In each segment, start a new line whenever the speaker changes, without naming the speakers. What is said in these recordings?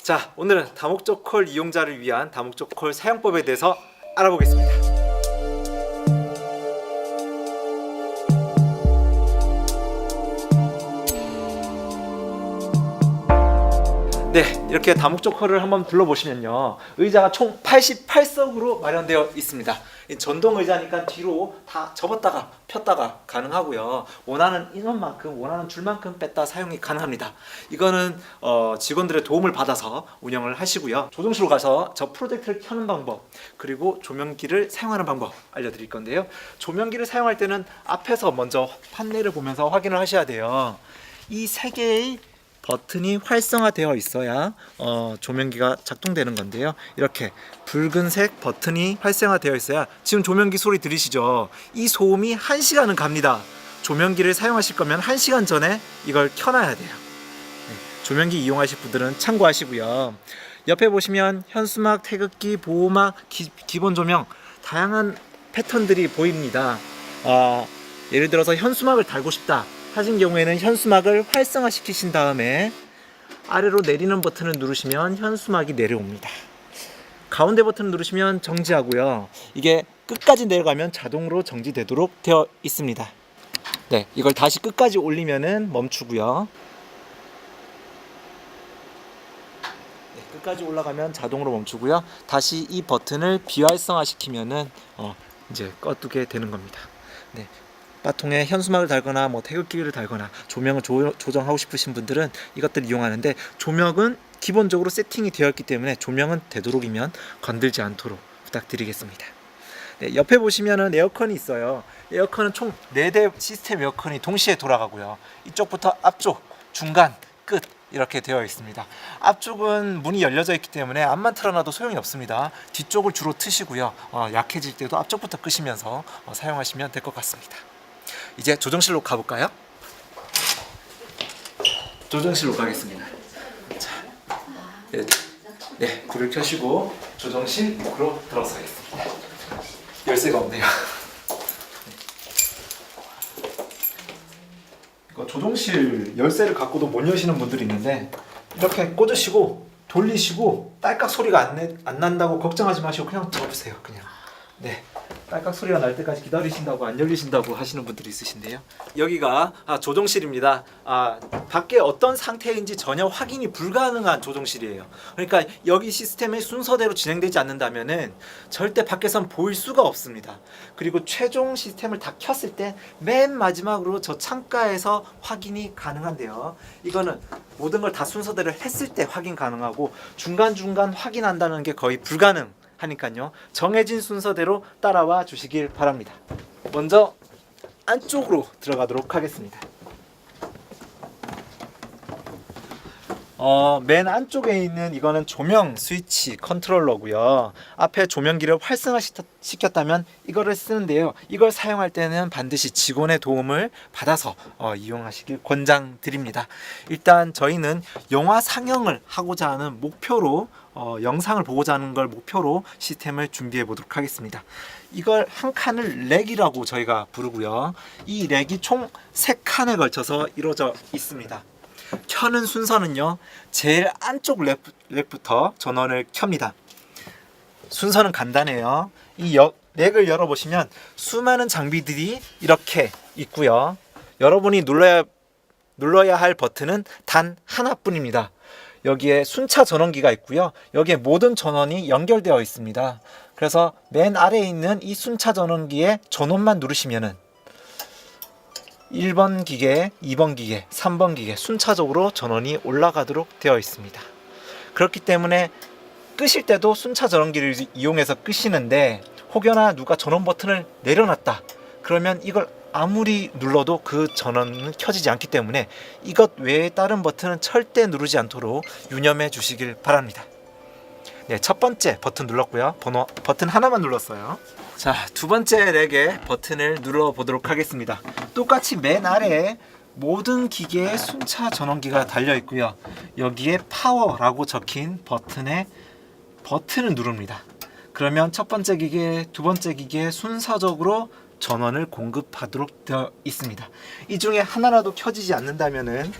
자, 오늘은 다목적 콜 이용자를 위한 다목적 콜 사용법에 대해서 알아보겠습니다. 네, 이렇게 다목적 콜을 한번 둘러보시면요, 의자가 총 88석으로 마련되어 있습니다. 이 전동 의자니까 뒤로 다 접었다가 폈다가 가능하고요, 원하는 인원만큼 원하는 줄만큼 뺐다 사용이 가능합니다. 이거는 직원들의 도움을 받아서 운영을 하시고요, 조정실로 가서 저 프로젝트를 켜는 방법, 그리고 조명기를 사용하는 방법 알려드릴 건데요, 조명기를 사용할 때는 앞에서 먼저 판넬을 보면서 확인을 하셔야 돼요. 이 세 개의 버튼이 활성화되어 있어야 조명기가 작동되는 건데요, 이렇게 붉은색 버튼이 활성화되어 있어야, 지금 조명기 소리 들으시죠? 이 소음이 1시간은 갑니다. 조명기를 사용하실 거면 1시간 전에 이걸 켜놔야 돼요. 네, 조명기 이용하실 분들은 참고하시고요. 옆에 보시면 현수막, 태극기, 보호막, 기본 조명 다양한 패턴들이 보입니다. 예를 들어서 현수막을 달고 싶다 하신 경우에는 현수막을 활성화 시키신 다음에 아래로 내리는 버튼을 누르시면 현수막이 내려옵니다. 가운데 버튼을 누르시면 정지하고요, 이게 끝까지 내려가면 자동으로 정지되도록 되어 있습니다. 네, 이걸 다시 끝까지 올리면은 멈추고요, 네, 끝까지 올라가면 자동으로 멈추고요, 다시 이 버튼을 비활성화 시키면은 이제 꺼두게 되는 겁니다. 네, 바통에 현수막을 달거나 태극기를 달거나 조명을 조정하고 싶으신 분들은 이것들을 이용하는데, 조명은 기본적으로 세팅이 되어 있기 때문에 조명은 되도록이면 건들지 않도록 부탁드리겠습니다. 네, 옆에 보시면은 에어컨이 있어요. 에어컨은 총 4대 시스템 에어컨이 동시에 돌아가고요, 이쪽부터 앞쪽, 중간, 끝 이렇게 되어 있습니다. 앞쪽은 문이 열려져 있기 때문에 앞만 틀어놔도 소용이 없습니다. 뒤쪽을 주로 트시고요, 약해질 때도 앞쪽부터 끄시면서 사용하시면 될 것 같습니다. 이제 조정실로 가볼까요? 조정실로 가겠습니다. 자, 네, 불을 켜시고 조정실로 들어서겠습니다. 열쇠가 없네요. 이거 조정실 열쇠를 갖고도 못 여시는 분들이 있는데, 이렇게 꽂으시고 돌리시고 딸깍 소리가 안 난다고 걱정하지 마시고 그냥 접으세요. 그냥. 네, 딸깍 소리가 날 때까지 기다리신다고 안 열리신다고 하시는 분들이 있으신데요, 여기가 조정실입니다. 밖에 어떤 상태인지 전혀 확인이 불가능한 조정실이에요. 그러니까 여기 시스템이 순서대로 진행되지 않는다면은 절대 밖에선 보일 수가 없습니다. 그리고 최종 시스템을 다 켰을 때 맨 마지막으로 저 창가에서 확인이 가능한데요, 이거는 모든 걸 다 순서대로 했을 때 확인 가능하고 중간중간 확인한다는 게 거의 불가능 하니까요, 정해진 순서대로 따라와 주시길 바랍니다. 먼저 안쪽으로 들어가도록 하겠습니다. 맨 안쪽에 있는 이거는 조명 스위치 컨트롤러고요, 앞에 조명기를 활성화시켰다면 이거를 쓰는데요, 이걸 사용할 때는 반드시 직원의 도움을 받아서 이용하시길 권장드립니다. 일단 저희는 영화 상영을 하고자 하는 목표로, 영상을 보고자 하는 걸 목표로 시스템을 준비해 보도록 하겠습니다. 이걸 한 칸을 렉이라고 저희가 부르고요, 이 렉이 총 3칸에 걸쳐서 이루어져 있습니다. 켜는 순서는요, 제일 안쪽 렉부터 전원을 켭니다. 순서는 간단해요. 이 렉을 열어보시면 수많은 장비들이 이렇게 있고요, 여러분이 눌러야 할 버튼은 단 하나뿐입니다. 여기에 순차 전원기가 있고요, 여기에 모든 전원이 연결되어 있습니다. 그래서 맨 아래에 있는 이 순차 전원기에 전원만 누르시면은 1번 기계, 2번 기계, 3번 기계 순차적으로 전원이 올라가도록 되어 있습니다. 그렇기 때문에 끄실 때도 순차 전원기를 이용해서 끄시는데, 혹여나 누가 전원 버튼을 내려놨다 그러면 이걸 아무리 눌러도 그 전원은 켜지지 않기 때문에 이것 외에 다른 버튼은 절대 누르지 않도록 유념해 주시길 바랍니다. 네, 첫 번째 버튼 눌렀고요, 버튼 하나만 눌렀어요. 자, 두 번째 렉의 버튼을 눌러 보도록 하겠습니다. 똑같이 맨 아래에 모든 기계에 순차 전원기가 달려 있고요, 여기에 파워라고 적힌 버튼에 버튼을 누릅니다. 그러면 첫 번째 기계, 두 번째 기계에 순서적으로 전원을 공급하도록 되어 있습니다. 이 중에 하나라도 켜지지 않는다면은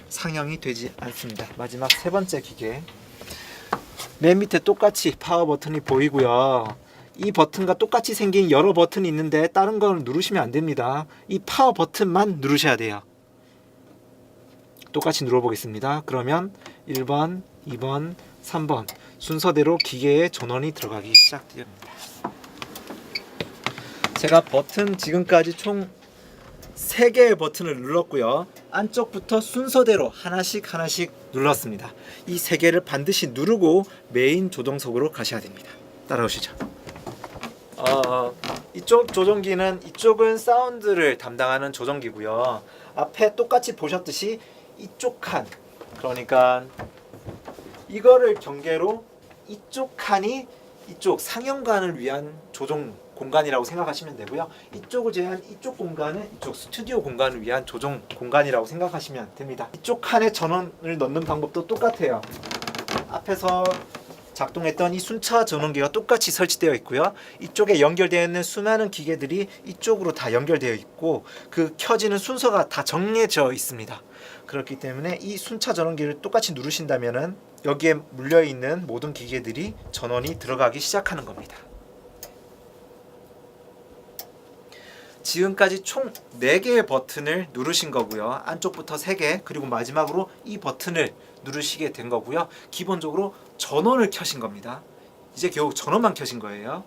상향이 되지 않습니다. 마지막 세 번째 기계. 맨 밑에 똑같이 파워 버튼이 보이고요. 이 버튼과 똑같이 생긴 여러 버튼이 있는데 다른 걸 누르시면 안 됩니다. 이 파워 버튼만 누르셔야 돼요. 똑같이 눌러보겠습니다. 그러면 1번, 2번, 3번 순서대로 기계에 전원이 들어가기 시작됩니다. 제가 버튼 지금까지 총 3개의 버튼을 눌렀고요. 안쪽부터 순서대로 하나씩 눌렀습니다. 이 3개를 반드시 누르고 메인 조종석으로 가셔야 됩니다. 따라오시죠. 이쪽 조종기는 이쪽은 사운드를 담당하는 조종기고요. 앞에 똑같이 보셨듯이 이쪽 칸, 그러니까 이거를 경계로 이쪽 칸이 이쪽 상영관을 위한 조종 공간이라고 생각하시면 되고요. 이쪽을 제외한 이쪽 공간은 이쪽 스튜디오 공간을 위한 조종 공간이라고 생각하시면 됩니다. 이쪽 칸에 전원을 넣는 방법도 똑같아요. 앞에서 작동했던 이 순차 전원기가 똑같이 설치되어 있고요. 이쪽에 연결되어 있는 수많은 기계들이 이쪽으로 다 연결되어 있고 그 켜지는 순서가 다 정해져 있습니다. 그렇기 때문에 이 순차 전원기를 똑같이 누르신다면은 여기에 물려 있는 모든 기계들이 전원이 들어가기 시작하는 겁니다. 지금까지 총 4개의 버튼을 누르신 거고요. 안쪽부터 3개, 그리고 마지막으로 이 버튼을 누르시게 된 거고요. 기본적으로 전원을 켜신 겁니다. 이제 겨우 전원만 켜신 거예요.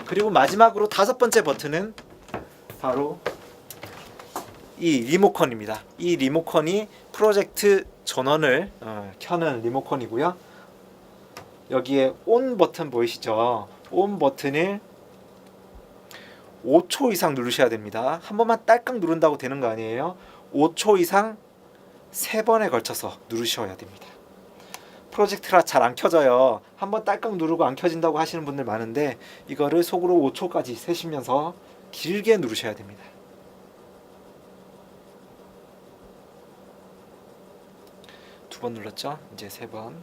그리고 마지막으로 5번째 버튼은 바로 이 리모컨입니다. 이 리모컨이 프로젝트 전원을 켜는 리모컨이고요. 여기에 온 버튼 보이시죠? 온 버튼을 5초 이상 누르셔야 됩니다. 한 번만 딸깍 누른다고 되는 거 아니에요. 5초 이상 3번에 걸쳐서 누르셔야 됩니다. 프로젝트라 잘 안 켜져요. 한번 딸깍 누르고 안 켜진다고 하시는 분들 많은데 이거를 속으로 5초까지 세시면서 길게 누르셔야 됩니다. 두 번 눌렀죠? 이제 3번.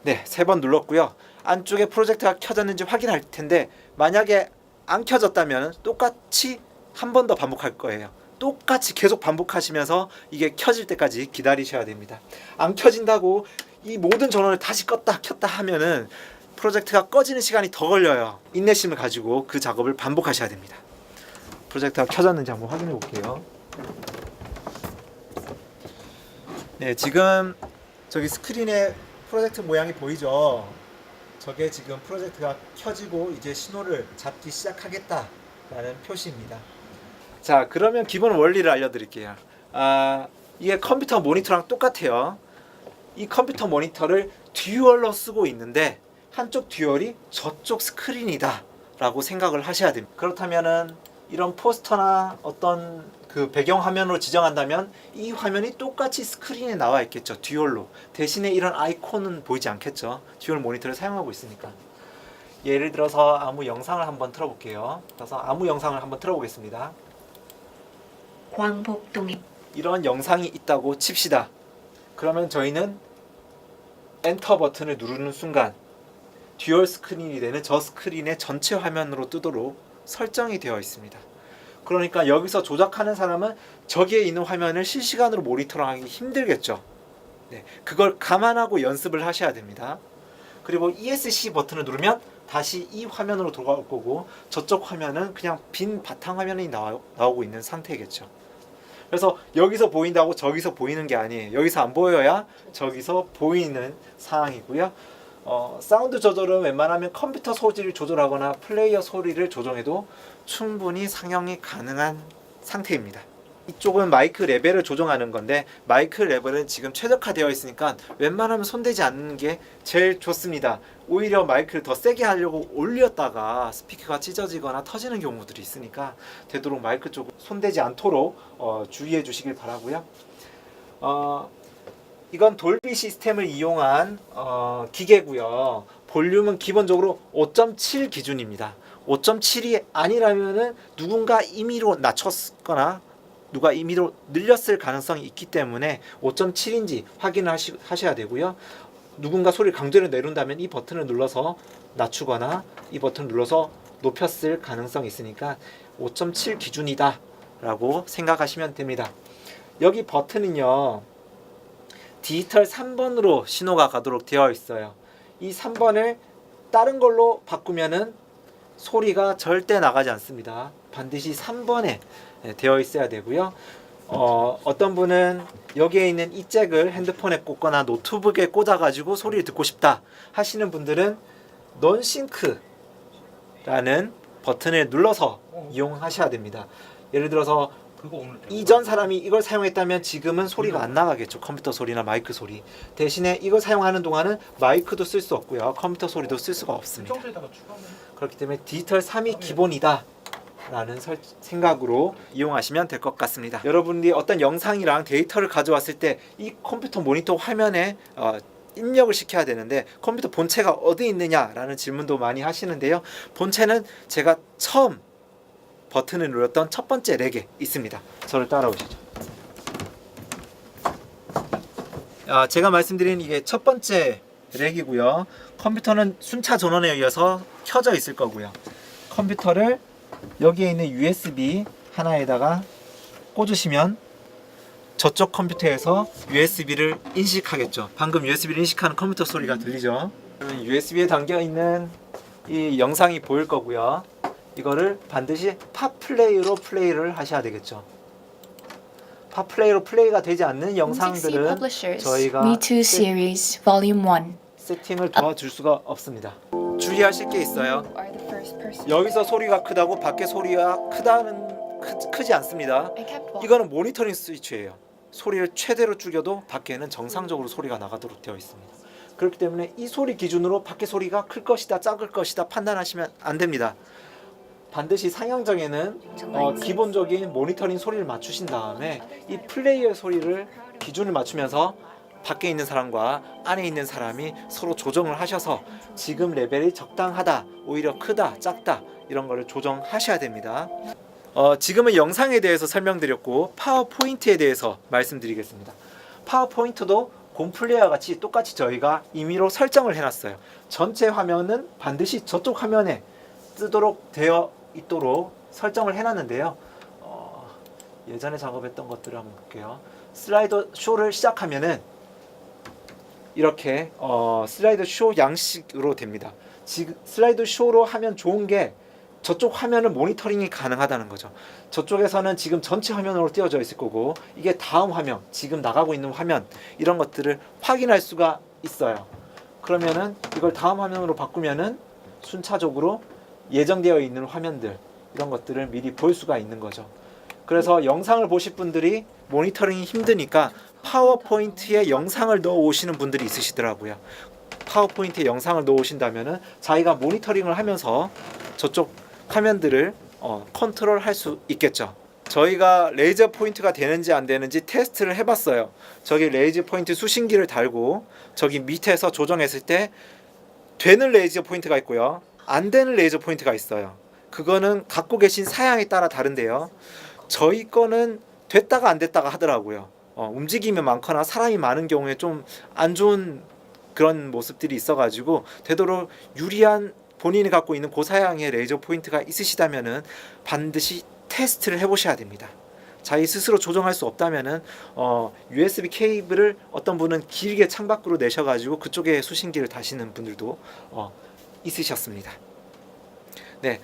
네, 3번 눌렀고요. 안쪽에 프로젝트가 켜졌는지 확인할 텐데 만약에 안 켜졌다면 똑같이 한 번 더 반복할 거예요. 똑같이 계속 반복하시면서 이게 켜질 때까지 기다리셔야 됩니다. 안 켜진다고 이 모든 전원을 다시 껐다 켰다 하면은 프로젝트가 꺼지는 시간이 더 걸려요. 인내심을 가지고 그 작업을 반복하셔야 됩니다. 프로젝트가 켜졌는지 한번 확인해 볼게요. 네, 지금 저기 스크린에 프로젝트 모양이 보이죠? 저게 지금 프로젝트가 켜지고 이제 신호를 잡기 시작하겠다라는 표시입니다. 자, 그러면 기본 원리를 알려드릴게요. 이게 컴퓨터 모니터랑 똑같아요. 이 컴퓨터 모니터를 듀얼로 쓰고 있는데 한쪽 듀얼이 저쪽 스크린이다 라고 생각을 하셔야 됩니다. 그렇다면은 이런 포스터나 어떤 그 배경 화면으로 지정한다면 이 화면이 똑같이 스크린에 나와 있겠죠. 듀얼로. 대신에 이런 아이콘은 보이지 않겠죠. 듀얼 모니터를 사용하고 있으니까. 예를 들어서 아무 영상을 한번 틀어볼게요. 그래서 아무 영상을 한번 틀어보겠습니다.
광복동에
이런 영상이 있다고 칩시다. 그러면 저희는 엔터 버튼을 누르는 순간 듀얼 스크린이 되는 저 스크린의 전체 화면으로 뜨도록 설정이 되어 있습니다. 그러니까 여기서 조작하는 사람은 저기에 있는 화면을 실시간으로 모니터링하기 힘들겠죠. 네, 그걸 감안하고 연습을 하셔야 됩니다. 그리고 ESC 버튼을 누르면 다시 이 화면으로 돌아올 거고 저쪽 화면은 그냥 빈 바탕 화면이 나오고 있는 상태겠죠. 그래서 여기서 보인다고 저기서 보이는 게 아니에요. 여기서 안 보여야 저기서 보이는 상황이고요. 사운드 조절은 웬만하면 컴퓨터 소리를 조절하거나 플레이어 소리를 조정해도 충분히 상영이 가능한 상태입니다. 이쪽은 마이크 레벨을 조정하는 건데 마이크 레벨은 지금 최적화되어 있으니까 웬만하면 손대지 않는 게 제일 좋습니다. 오히려 마이크를 더 세게 하려고 올렸다가 스피커가 찢어지거나 터지는 경우들이 있으니까 되도록 마이크 쪽을 손대지 않도록 주의해 주시길 바라고요. 이건 돌비 시스템을 이용한 기계고요. 볼륨은 기본적으로 5.7 기준입니다. 5.7이 아니라면은 누군가 임의로 낮췄거나 누가 임의로 늘렸을 가능성이 있기 때문에 5.7인지 확인을 하셔야 되고요. 누군가 소리를 강제로 내린다면 이 버튼을 눌러서 낮추거나 이 버튼을 눌러서 높였을 가능성이 있으니까 5.7 기준이다 라고 생각하시면 됩니다. 여기 버튼은요 디지털 3번으로 신호가 가도록 되어 있어요. 이 3번을 다른 걸로 바꾸면은 소리가 절대 나가지 않습니다. 반드시 3번에 되어 있어야 되고요. 어떤 분은 여기에 있는 이 잭을 핸드폰에 꽂거나 노트북에 꽂아 가지고 소리를 듣고 싶다 하시는 분들은 논싱크라는 버튼을 눌러서 이용하셔야 됩니다. 예를 들어서 이전 사람이 이걸 사용했다면 지금은 소리가 안 나가겠죠. 컴퓨터 소리나 마이크 소리. 대신에 이걸 사용하는 동안은 마이크도 쓸 수 없고요. 컴퓨터 소리도 쓸 수가 없습니다. 그렇기 때문에 디지털 3이 기본이다 라는 생각으로 이용하시면 될 것 같습니다. 여러분들이 어떤 영상이랑 데이터를 가져왔을 때 이 컴퓨터 모니터 화면에 입력을 시켜야 되는데 컴퓨터 본체가 어디 있느냐라는 질문도 많이 하시는데요. 본체는 제가 처음 버튼을 눌렀던 첫 번째 렉에 있습니다. 저를 따라오시죠. 제가 말씀드린 이게 첫 번째 렉이고요. 컴퓨터는 순차 전원에 의해서 켜져 있을 거고요. 컴퓨터를 여기에 있는 USB 하나에다가 꽂으시면 저쪽 컴퓨터에서 USB를 인식하겠죠. 방금 USB를 인식하는 컴퓨터 소리가 들리죠. USB에 담겨 있는 이 영상이 보일 거고요. 이거를 반드시 팟플레이로 플레이를 하셔야 되겠죠. 팟플레이로 플레이가 되지 않는 영상들은 저희가
Me2 Series Volume 1.
세팅을 도와줄 수가 없습니다. 주의하실 게 있어요. 여기서 소리가 크다고 밖에 소리가 크지 않습니다. 이거는 모니터링 스위치예요. 소리를 최대로 죽여도 밖에는 정상적으로 소리가 나가도록 되어 있습니다. 그렇기 때문에 이 소리 기준으로 밖에 소리가 클 것이다 작을 것이다 판단하시면 안 됩니다. 반드시 상향정에는 기본적인 모니터링 소리를 맞추신 다음에 이 플레이어 소리를 기준을 맞추면서 밖에 있는 사람과 안에 있는 사람이 서로 조정을 하셔서 지금 레벨이 적당하다, 오히려 크다, 작다 이런 거를 조정하셔야 됩니다. 지금은 영상에 대해서 설명드렸고 파워포인트에 대해서 말씀드리겠습니다. 파워포인트도 곰플레이어와 같이 똑같이 저희가 임의로 설정을 해놨어요. 전체 화면은 반드시 저쪽 화면에 뜨도록 되어 있도록 설정을 해놨는데요. 예전에 작업했던 것들을 한번 볼게요. 슬라이더 쇼를 시작하면은 이렇게 슬라이드 쇼 양식으로 됩니다. 지금 슬라이드 쇼로 하면 좋은 게 저쪽 화면은 모니터링이 가능하다는 거죠. 저쪽에서는 지금 전체 화면으로 띄워져 있을 거고 이게 다음 화면, 지금 나가고 있는 화면 이런 것들을 확인할 수가 있어요. 그러면은 이걸 다음 화면으로 바꾸면은 순차적으로 예정되어 있는 화면들 이런 것들을 미리 볼 수가 있는 거죠. 그래서 영상을 보실 분들이 모니터링이 힘드니까 파워포인트에 영상을 넣어 오시는 분들이 있으시더라고요. 파워포인트에 영상을 넣어 오신다면은 자기가 모니터링을 하면서 저쪽 화면들을 컨트롤 할 수 있겠죠. 저희가 레이저 포인트가 되는지 안 되는지 테스트를 해봤어요. 저기 레이저 포인트 수신기를 달고 저기 밑에서 조정했을 때 되는 레이저 포인트가 있고요, 안 되는 레이저 포인트가 있어요. 그거는 갖고 계신 사양에 따라 다른데요. 저희 거는 됐다가 안 됐다가 하더라고요. 움직임이 많거나 사람이 많은 경우에 좀 안 좋은 그런 모습들이 있어가지고 되도록 유리한 본인이 갖고 있는 고사양의 레이저 포인트가 있으시다면은 반드시 테스트를 해보셔야 됩니다. 자기 스스로 조정할 수 없다면은 USB 케이블을 어떤 분은 길게 창밖으로 내셔가지고 그쪽에 수신기를 다시는 분들도 있으셨습니다. 네,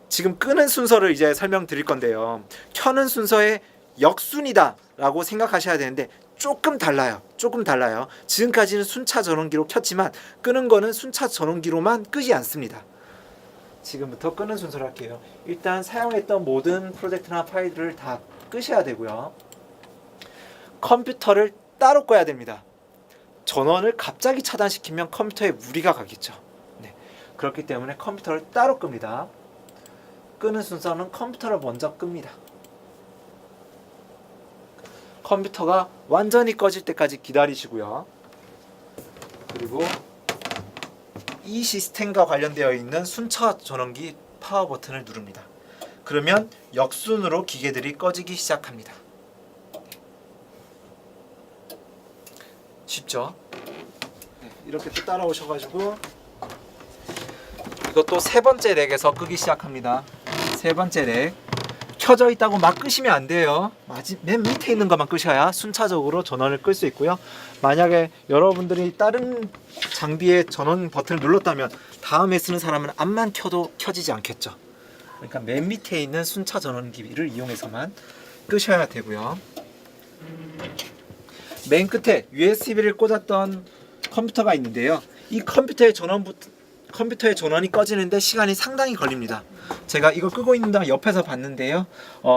지금 끄는 순서를 이제 설명드릴 건데요. 켜는 순서의 역순이다 라고 생각하셔야 되는데 조금 달라요. 지금까지는 순차 전원기로 켰지만 끄는 거는 순차 전원기로만 끄지 않습니다. 지금부터 끄는 순서를 할게요. 일단 사용했던 모든 프로젝트나 파일들을 다 끄셔야 되고요. 컴퓨터를 따로 꺼야 됩니다. 전원을 갑자기 차단시키면 컴퓨터에 무리가 가겠죠. 네, 그렇기 때문에 컴퓨터를 따로 끕니다. 끄는 순서는 컴퓨터를 먼저 끕니다. 컴퓨터가 완전히 꺼질 때까지 기다리시고요. 그리고 이 시스템과 관련되어 있는 순차 전원기 파워 버튼을 누릅니다. 그러면 역순으로 기계들이 꺼지기 시작합니다. 쉽죠? 네, 이렇게 또 따라오셔가지고 이것도 세 번째 렉에서 끄기 시작합니다. 세 번째 렉. 켜져 있다고 막 끄시면 안 돼요. 맨 밑에 있는 것만 끄셔야 순차적으로 전원을 끌 수 있고요. 만약에 여러분들이 다른 장비의 전원 버튼을 눌렀다면 다음에 쓰는 사람은 앞만 켜도 켜지지 않겠죠. 그러니까 맨 밑에 있는 순차 전원기를 이용해서만 끄셔야 되고요. 맨 끝에 USB를 꽂았던 컴퓨터가 있는데요. 이 컴퓨터의 전원이 꺼지는데 시간이 상당히 걸립니다. 제가 이거 끄고 있는 동안 옆에서 봤는데요.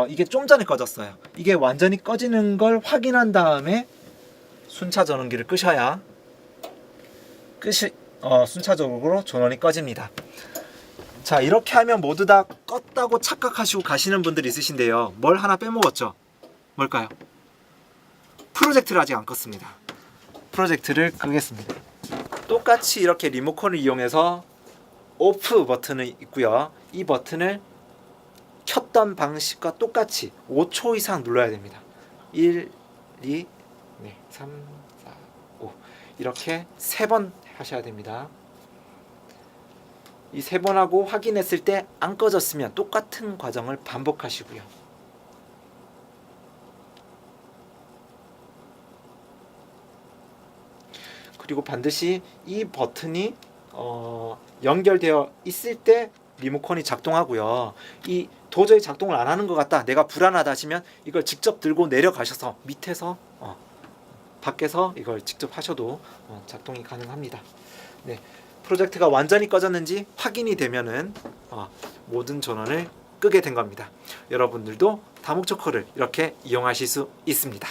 이게 좀 전에 꺼졌어요. 이게 완전히 꺼지는 걸 확인한 다음에 순차 전원기를 끄셔야 순차적으로 전원이 꺼집니다. 자, 이렇게 하면 모두 다 껐다고 착각하시고 가시는 분들이 있으신데요. 뭘 하나 빼먹었죠? 뭘까요? 프로젝트를 아직 안 껐습니다. 프로젝트를 끄겠습니다. 똑같이 이렇게 리모컨을 이용해서 오프 버튼이 있고요. 이 버튼을 켰던 방식과 똑같이 5초 이상 눌러야 됩니다. 1, 2, 3, 4, 5 이렇게 3번 하셔야 됩니다. 이 3번 하고 확인했을 때 안 꺼졌으면 똑같은 과정을 반복하시고요. 그리고 반드시 이 버튼이 연결되어 있을 때 리모컨이 작동하고요. 이 도저히 작동을 안 하는 것 같다, 내가 불안하다 하시면 이걸 직접 들고 내려가셔서 밑에서 밖에서 이걸 직접 하셔도 작동이 가능합니다. 네, 프로젝트가 완전히 꺼졌는지 확인이 되면은 모든 전원을 끄게 된 겁니다. 여러분들도 다목적 컬을 이렇게 이용하실 수 있습니다.